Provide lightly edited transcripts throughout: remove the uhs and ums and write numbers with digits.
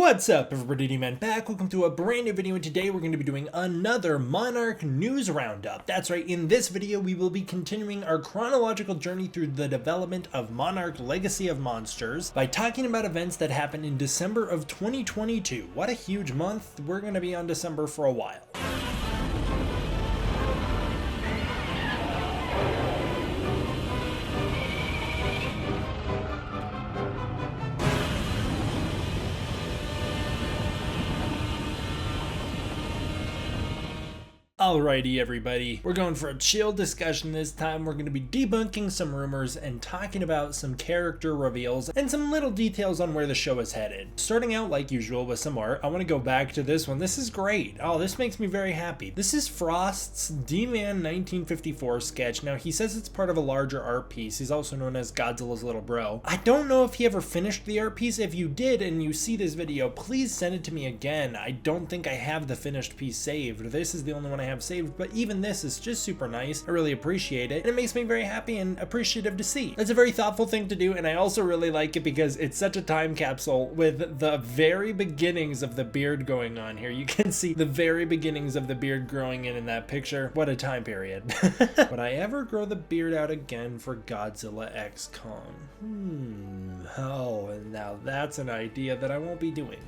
What's up everybody, D-Man back. Welcome to a brand new video, and today we're going to be doing another Monarch news roundup. That's right, in this video we will be continuing our chronological journey through the development of Monarch Legacy of Monsters by talking about events that happened in December of 2022. What a huge month. We're going to be on December for a while. Alrighty everybody, we're going for a chill discussion this time. We're going to be debunking some rumors and talking about some character reveals and some little details on where the show is headed. Starting out like usual with some art, I want to go back to this one. This is great. Oh, this makes me very happy. This is Frost's D-Man 1954 sketch. Now he says it's part of a larger art piece. He's also known as Godzilla's little bro. I don't know if he ever finished the art piece. If you did and you see this video, please send it to me again. I don't think I have the finished piece saved. This is the only one I have saved, but even this is just super nice. I really appreciate it, and it makes me very happy and appreciative to see. It's a very thoughtful thing to do, and I also really like it because it's such a time capsule with the very beginnings of the beard going on here. You can see the very beginnings of the beard growing in that picture. What a time period. Would I ever grow the beard out again for Godzilla X Con? Oh, and now that's an idea that I won't be doing.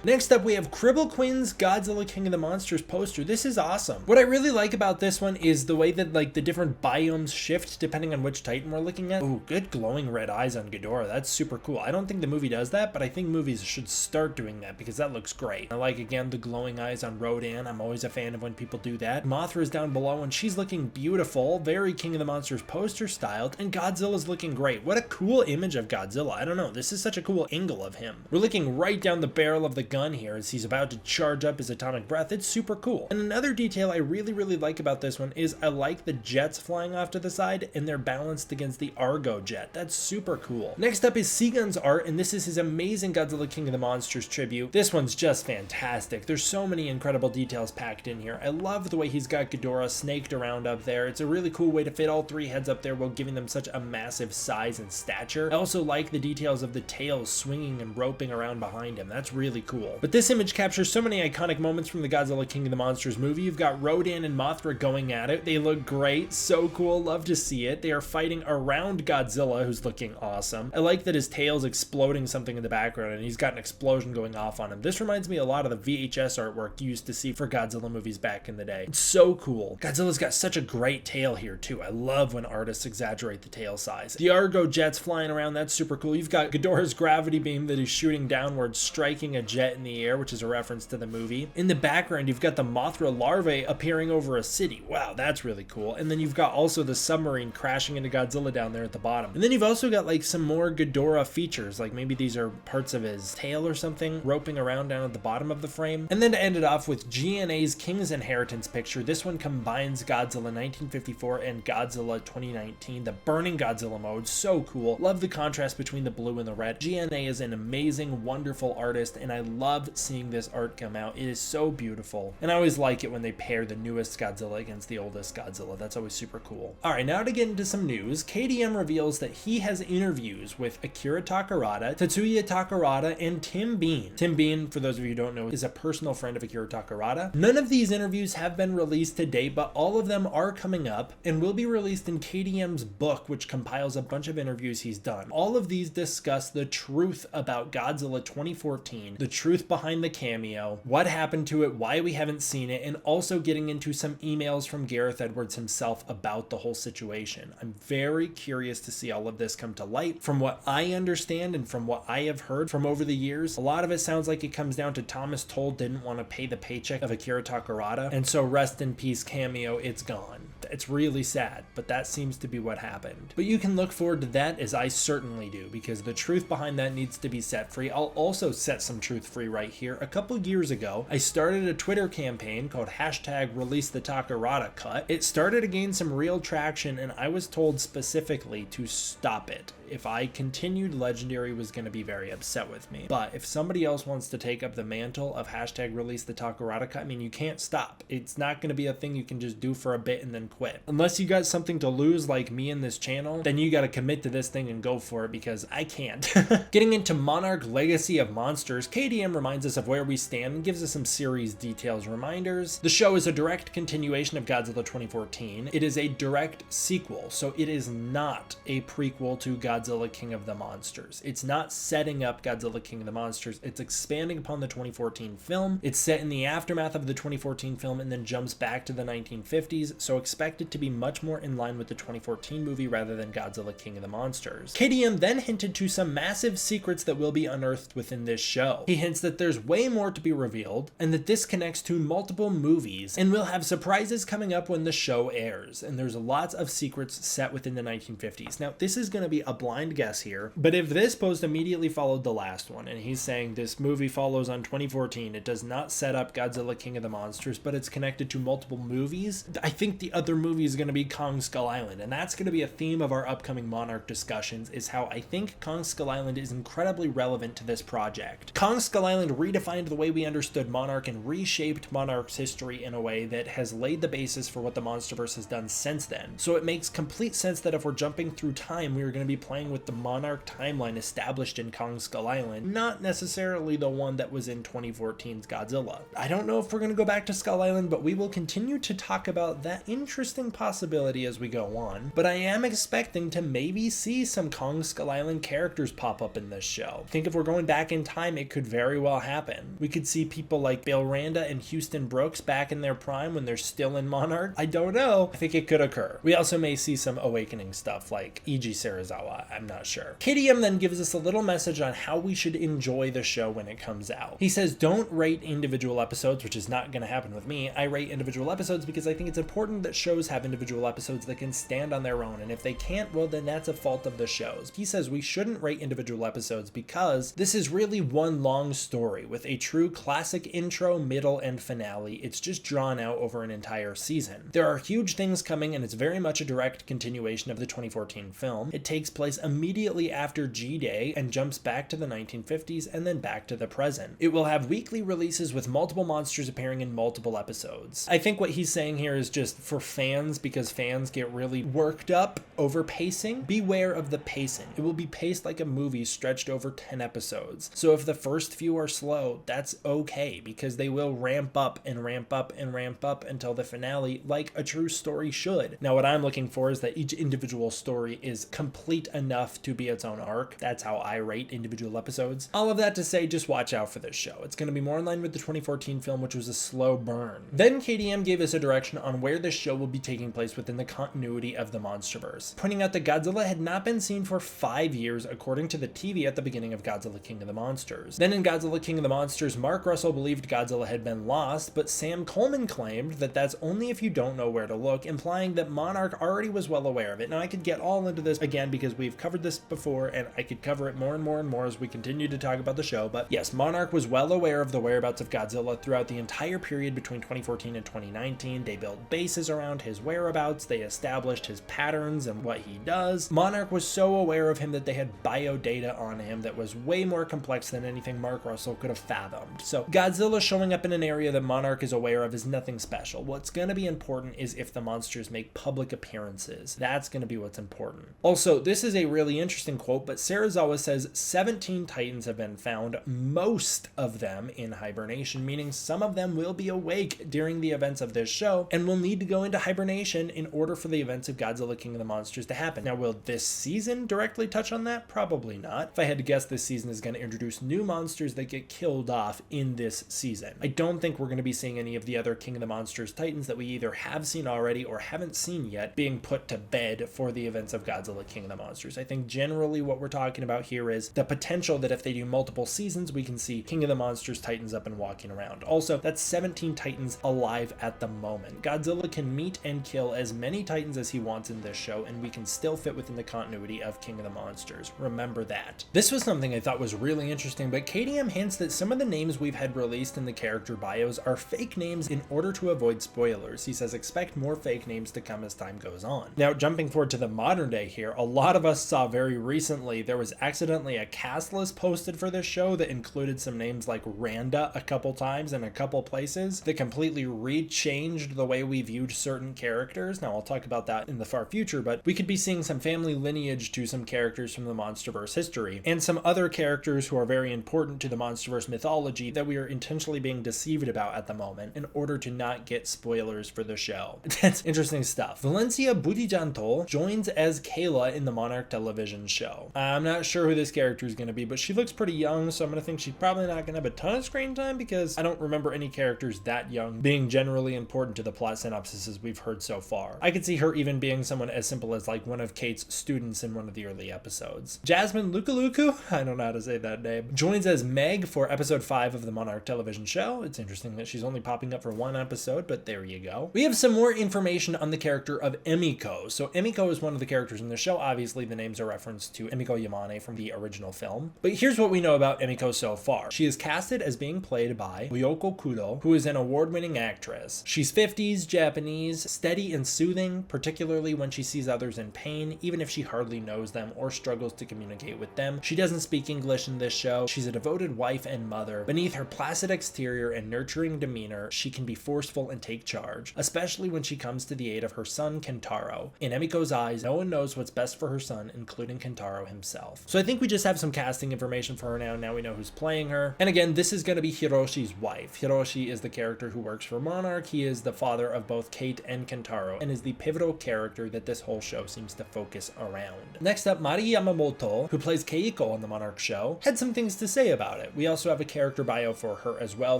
Next up, we have Cribble Quinn's Godzilla King of the Monsters poster. This is awesome. What I really like about this one is the way that like the different biomes shift depending on which Titan we're looking at. Ooh, good glowing red eyes on Ghidorah. That's super cool. I don't think the movie does that, but I think movies should start doing that because that looks great. I like, again, the glowing eyes on Rodan. I'm always a fan of when people do that. Mothra's down below and she's looking beautiful, very King of the Monsters poster styled, and Godzilla's looking great. What a cool image of Godzilla. I don't know. This is such a cool angle of him. We're looking right down the barrel of the gun here as he's about to charge up his atomic breath. It's super cool. And another detail I really like about this one is I like the jets flying off to the side and they're balanced against the Argo jet. That's super cool. Next up is Seagun's art, and this is his amazing Godzilla King of the Monsters tribute. This one's just fantastic. There's so many incredible details packed in here. I love the way he's got Ghidorah snaked around up there. It's a really cool way to fit all three heads up there while giving them such a massive size and stature. I also like the details of the tails swinging and roping around behind him. That's really cool. But this image captures so many iconic moments from the Godzilla King of the Monsters movie. You've got Rodan and Mothra going at it. They look great. So cool. Love to see it. They are fighting around Godzilla, who's looking awesome. I like that his tail's exploding something in the background and he's got an explosion going off on him. This reminds me a lot of the VHS artwork you used to see for Godzilla movies back in the day. It's so cool. Godzilla's got such a great tail here too. I love when artists exaggerate the tail size. The Argo jet's flying around. That's super cool. You've got Ghidorah's gravity beam that is shooting downwards, striking a jet in the air, which is a reference to the movie. In the background, you've got the Mothra larvae appearing over a city. Wow, that's really cool. And then you've got also the submarine crashing into Godzilla down there at the bottom. And then you've also got like some more Ghidorah features, like maybe these are parts of his tail or something roping around down at the bottom of the frame. And then to end it off with GNA's King's Inheritance picture. This one combines Godzilla 1954 and Godzilla 2019, the Burning Godzilla mode. So cool. Love the contrast between the blue and the red. GNA is an amazing, wonderful artist, and I love seeing this art come out. It is so beautiful. And I always like it when they pair the newest Godzilla against the oldest Godzilla. That's always super cool. Alright, now to get into some news. KDM reveals that he has interviews with Akira Takarada, Tetsuya Takarada, and Tim Bean. Tim Bean, for those of you who don't know, is a personal friend of Akira Takarada. None of these interviews have been released to date, but all of them are coming up and will be released in KDM's book, which compiles a bunch of interviews he's done. All of these discuss the truth about Godzilla 2014, the truth behind the cameo, what happened to it, why we haven't seen it, and also getting into some emails from Gareth Edwards himself about the whole situation. I'm very curious to see all of this come to light. From what I understand and from what I have heard from over the years, a lot of it sounds like it comes down to Thomas Toll didn't want to pay the paycheck of Akira Takarada, and so rest in peace cameo, it's gone. It's really sad, but that seems to be what happened. But you can look forward to that, as I certainly do, because the truth behind that needs to be set free. I'll also set some truth free right here. A couple years ago, I started a Twitter campaign called #ReleaseTheTakaradaCut. It started to gain some real traction, and I was told specifically to stop it. If I continued, Legendary was going to be very upset with me. But if somebody else wants to take up the mantle of hashtag ReleaseTheTakaradaCut, I mean, you can't stop. It's not going to be a thing you can just do for a bit and then quit. Unless you got something to lose like me in this channel, then you got to commit to this thing and go for it, because I can't. Getting into Monarch Legacy of Monsters, KDM reminds us of where we stand and gives us some series details reminders. The show is a direct continuation of Godzilla 2014. It is a direct sequel, so it is not a prequel to Godzilla King of the Monsters. It's not setting up Godzilla King of the Monsters. It's expanding upon the 2014 film. It's set in the aftermath of the 2014 film and then jumps back to the 1950s, so expect it to be much more in line with the 2014 movie rather than Godzilla King of the Monsters. KDM then hinted to some massive secrets that will be unearthed within this show. He hints that there's way more to be revealed, and that this connects to multiple movies, and we'll have surprises coming up when the show airs, and there's lots of secrets set within the 1950s. Now, this is going to be a blind guess here, but if this post immediately followed the last one, and he's saying this movie follows on 2014, it does not set up Godzilla King of the Monsters, but it's connected to multiple movies, I think the other movie is going to be Kong Skull Island, and that's going to be a theme of our upcoming Monarch discussions, is how I think Kong Skull Island is incredibly relevant to this project. Kong Skull Island redefined the way we understood Monarch and reshaped Monarch's history in a way that has laid the basis for what the MonsterVerse has done since then. So it makes complete sense that if we're jumping through time, we are going to be playing with the Monarch timeline established in Kong Skull Island, not necessarily the one that was in 2014's Godzilla. I don't know if we're going to go back to Skull Island, but we will continue to talk about that interesting possibility as we go on. But I am expecting to maybe see some Kong Skull Island characters pop up in this show. I think if we're going back in time, it could very well happen. We could see people like Bill Randa and Houston Brooks back in their prime when they're still in Monarch. I don't know. I think it could occur. We also may see some Awakening stuff like Eiji Serizawa. I'm not sure. KDM then gives us a little message on how we should enjoy the show when it comes out. He says, don't rate individual episodes, which is not going to happen with me. I rate individual episodes because I think it's important that shows have individual episodes that can stand on their own, and if they can't, well, then that's a fault of the shows. He says we shouldn't rate individual episodes because this is really one long story with a true classic intro, middle, and finale. It's just drawn out over an entire season. There are huge things coming, and it's very much a direct continuation of the 2014 film. It takes place immediately after G-Day and jumps back to the 1950s and then back to the present. It will have weekly releases with multiple monsters appearing in multiple episodes. I think what he's saying here is just for fans, because fans get really worked up over pacing. Beware of the pacing. It will be paced like a movie stretched over 10 episodes. So if the first few are slow, that's okay, because they will ramp up and ramp up and ramp up until the finale, like a true story should. Now, what I'm looking for is that each individual story is complete enough to be its own arc. That's how I rate individual episodes. All of that to say, just watch out for this show. It's going to be more in line with the 2014 film, which was a slow burn. Then KDM gave us a direction on where this show will be taking place within the continuity of the MonsterVerse, pointing out that Godzilla had not been seen for 5 years according to the TV at the beginning of Godzilla King of the Monsters. Then in Godzilla King of the Monsters, Mark Russell believed Godzilla had been lost, but Sam Coleman claimed that that's only if you don't know where to look, implying that Monarch already was well aware of it. Now, I could get all into this again because we've covered this before, and I could cover it more and more and more as we continue to talk about the show, but yes, Monarch was well aware of the whereabouts of Godzilla throughout the entire period between 2014 and 2019. They built bases around his whereabouts, they established his patterns and what he does. Monarch was so aware of him that they had bio data on him that was way more complex than anything Mark Russell could have fathomed. So Godzilla showing up in an area that Monarch is aware of is nothing special. What's going to be important is if the monsters make public appearances. That's going to be what's important. Also, this is a really interesting quote, but Serizawa says 17 Titans have been found, most of them in hibernation, meaning some of them will be awake during the events of this show and will need to go into hibernation in order for the events of Godzilla King of the Monsters to happen. Now, will this season directly touch on that? Probably not. If I had to guess, this season is going to introduce new monsters that get killed off in this season. I don't think we're going to be seeing any of the other King of the Monsters Titans that we either have seen already or haven't seen yet being put to bed for the events of Godzilla King of the Monsters. I think generally what we're talking about here is the potential that if they do multiple seasons, we can see King of the Monsters Titans up and walking around. Also, that's 17 Titans alive at the moment. Godzilla can meet and kill as many Titans as he wants in this show, and we can still fit within the continuity of King of the Monsters. Remember that. This was something I thought was really interesting, but KDM hints that some of the names we've had released in the character bios are fake names in order to avoid spoilers. He says expect more fake names to come as time goes on. Now, jumping forward to the modern day here, a lot of us us saw very recently, there was accidentally a cast list posted for this show that included some names like Randa a couple times in a couple places that completely rechanged the way we viewed certain characters. Now I'll talk about that in the far future, but we could be seeing some family lineage to some characters from the MonsterVerse history, and some other characters who are very important to the MonsterVerse mythology that we are intentionally being deceived about at the moment in order to not get spoilers for the show. That's interesting stuff. Valencia Budijanto joins as Kayla in the Monarch television show. I'm not sure who this character is going to be, but she looks pretty young, so I'm going to think she's probably not going to have a ton of screen time because I don't remember any characters that young being generally important to the plot synopsises we've heard so far. I could see her even being someone as simple as like one of Kate's students in one of the early episodes. Jasmine Lukaluku, I don't know how to say that name, joins as Meg for episode 5 of the Monarch television show. It's interesting that she's only popping up for one episode, but there you go. We have some more information on the character of Emiko. So Emiko is one of the characters in the show. Obviously the names are referenced to Emiko Yamane from the original film. But here's what we know about Emiko so far. She is casted as being played by Ryoko Kudo, who is an award-winning actress. She's 50s, Japanese, steady and soothing, particularly when she sees others in pain, even if she hardly knows them or struggles to communicate with them. She doesn't speak English in this show. She's a devoted wife and mother. Beneath her placid exterior and nurturing demeanor, she can be forceful and take charge, especially when she comes to the aid of her son, Kentaro. In Emiko's eyes, no one knows what's best for her son, including Kentaro himself. So I think we just have some casting information for her now. Now we know who's playing her. And again, this is going to be Hiroshi's wife. Hiroshi is the character who works for Monarch. He is the father of both Kate and Kentaro, and is the pivotal character that this whole show seems to focus around. Next up, Mari Yamamoto, who plays Keiko on the Monarch show, had some things to say about it. We also have a character bio for her as well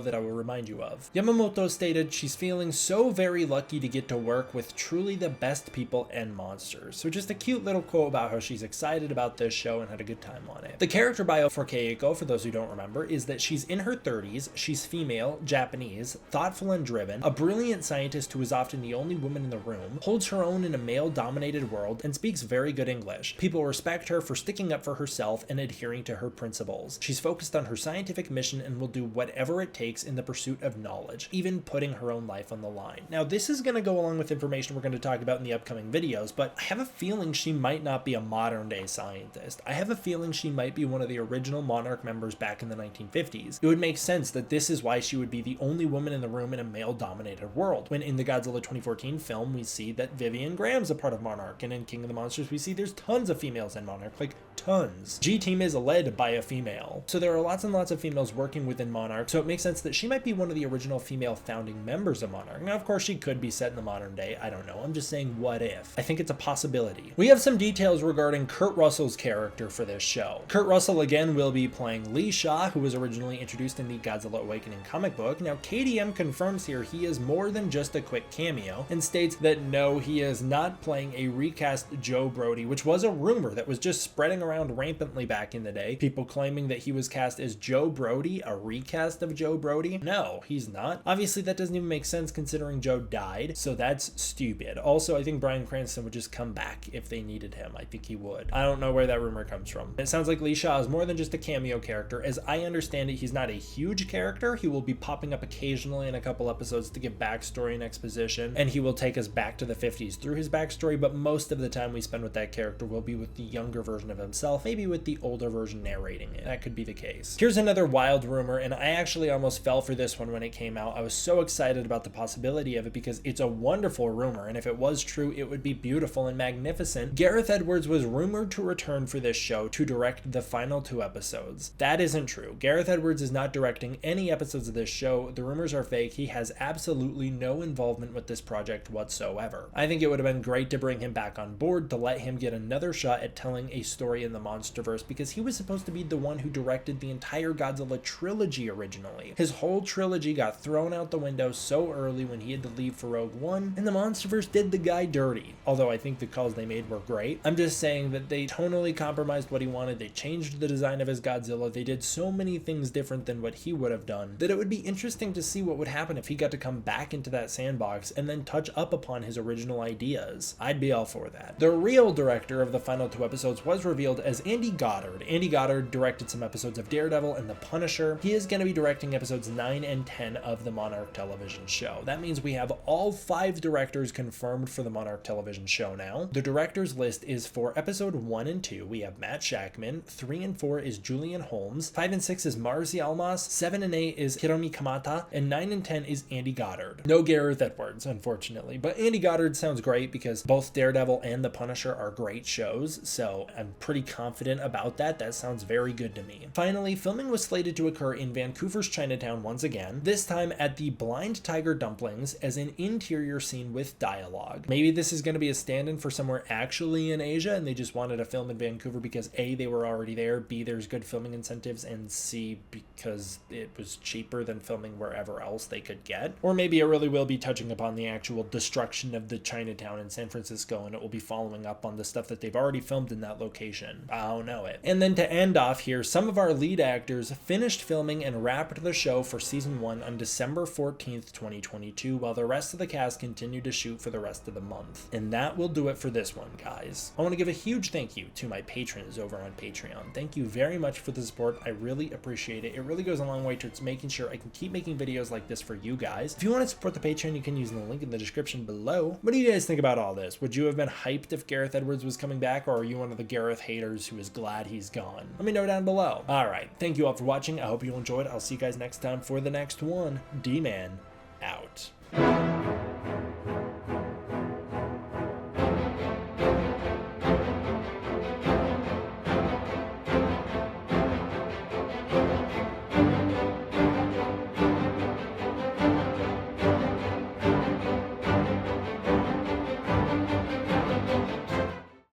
that I will remind you of. Yamamoto stated she's feeling so very lucky to get to work with truly the best people and monsters. So just a cute little quote about how she's excited about this show and had a good time on it. The character bio for Keiko, for those who don't remember, is that she's in her 30s, she's female, Japanese, thoughtful and driven, a brilliant scientist who is often the only woman in the room, holds her own in a male-dominated world, and speaks very good English. People respect her for sticking up for herself and adhering to her principles. She's focused on her scientific mission and will do whatever it takes in the pursuit of knowledge, even putting her own life on the line. Now, this is going to go along with information we're going to talk about in the upcoming videos, but I have a feeling she might not be a modern-day scientist. I have a feeling she might be one of the original Monarch members back in the 1950s. It would make sense that this is why she would be the only woman in the room in a male-dominated world, when in the Godzilla 2014 film we see that Vivian Graham's a part of Monarch, and in King of the Monsters we see there's tons of females in Monarch, like tons. G-Team is led by a female. So there are lots and lots of females working within Monarch, so it makes sense that she might be one of the original female founding members of Monarch. Now, of course, she could be set in the modern day. I don't know. I'm just saying, what if? I think it's a possibility. We have some details regarding Kurt Russell's character for this show. Kurt Russell, again, will be playing Lee Shaw, who was originally introduced in the Godzilla Awakening comic book. Now, KDM confirms here he is more than just a quick cameo, and states that no, he is not playing a recast Joe Brody, which was a rumor that was just spreading around rampantly back in the day. People claiming that he was cast as Joe Brody, a recast of Joe Brody. No, he's not. Obviously, that doesn't even make sense considering Joe died, so that's stupid. Also, I think Bryan Cranston would just come back if they needed him. I think he would. I don't know where that rumor comes from. It sounds like Lee Shaw is more than just a cameo character. As I understand it, he's not a huge character. He will be popping up occasionally in a couple episodes to give backstory and exposition, and he will take us back to the 50s through his backstory, but most of the time we spend with that character will be with the younger version of himself, maybe with the older version narrating it. That could be the case. Here's another wild rumor, and I actually almost fell for this one when it came out. I was so excited about the possibility of it because it's a wonderful rumor, and if it was true, it would be beautiful and magnificent. Gareth Edwards was rumored to return for this show to direct the final 2 episodes. That isn't true. Gareth Edwards is not directing any episodes of this show. The rumors are fake. He has absolutely no involvement with this project whatsoever. I think it would have been great to bring him back on board, to let him get another shot at telling a story in the MonsterVerse, because he was supposed to be the one who directed the entire Godzilla trilogy originally. His whole trilogy got thrown out the window so early when he had to leave for Rogue One, and the MonsterVerse did the guy dirty. Although I think the calls they made were great. I'm just saying that they tonally compromised what he wanted. They changed the design of his Godzilla. They did so many things different than what he would have done that it would be interesting to see what would happen if he got to come back into that sandbox and then touch up upon his original ideas. I'd be all for that. The real director of the final 2 episodes was revealed revealed as Andy Goddard. Andy Goddard directed some episodes of Daredevil and The Punisher. He is going to be directing episodes 9 and 10 of the Monarch television show. That means we have all 5 directors confirmed for the Monarch television show now. The directors list is for episode 1 and 2, we have Matt Shakman. 3 and 4 is Julian Holmes. 5 and 6 is Marzi Almas. 7 and 8 is Hiromi Kamata. And 9 and 10 is Andy Goddard. No Gareth Edwards, unfortunately. But Andy Goddard sounds great because both Daredevil and The Punisher are great shows, so I'm pretty confident about that. That sounds very good to me. Finally, filming was slated to occur in Vancouver's Chinatown once again, this time at the Blind Tiger Dumplings as an interior scene with dialogue. Maybe this is going to be a stand-in for somewhere actually in Asia and they just wanted to film in Vancouver because A, they were already there, B, there's good filming incentives, and C, because it was cheaper than filming wherever else they could get. Or maybe it really will be touching upon the actual destruction of the Chinatown in San Francisco and it will be following up on the stuff that they've already filmed in that location. I don't know it. And then to end off here, some of our lead actors finished filming and wrapped the show for season 1 on December 14th, 2022, while the rest of the cast continued to shoot for the rest of the month. And that will do it for this one, guys. I want to give a huge thank you to my patrons over on Patreon. Thank you very much for the support. I really appreciate it. It really goes a long way towards making sure I can keep making videos like this for you guys. If you want to support the Patreon, you can use the link in the description below. What do you guys think about all this? Would you have been hyped if Gareth Edwards was coming back, or are you one of the Gareth haters who is glad he's gone? Let me know down below. Alright, thank you all for watching. I hope you enjoyed. I'll see you guys next time for the next one. D-Man out.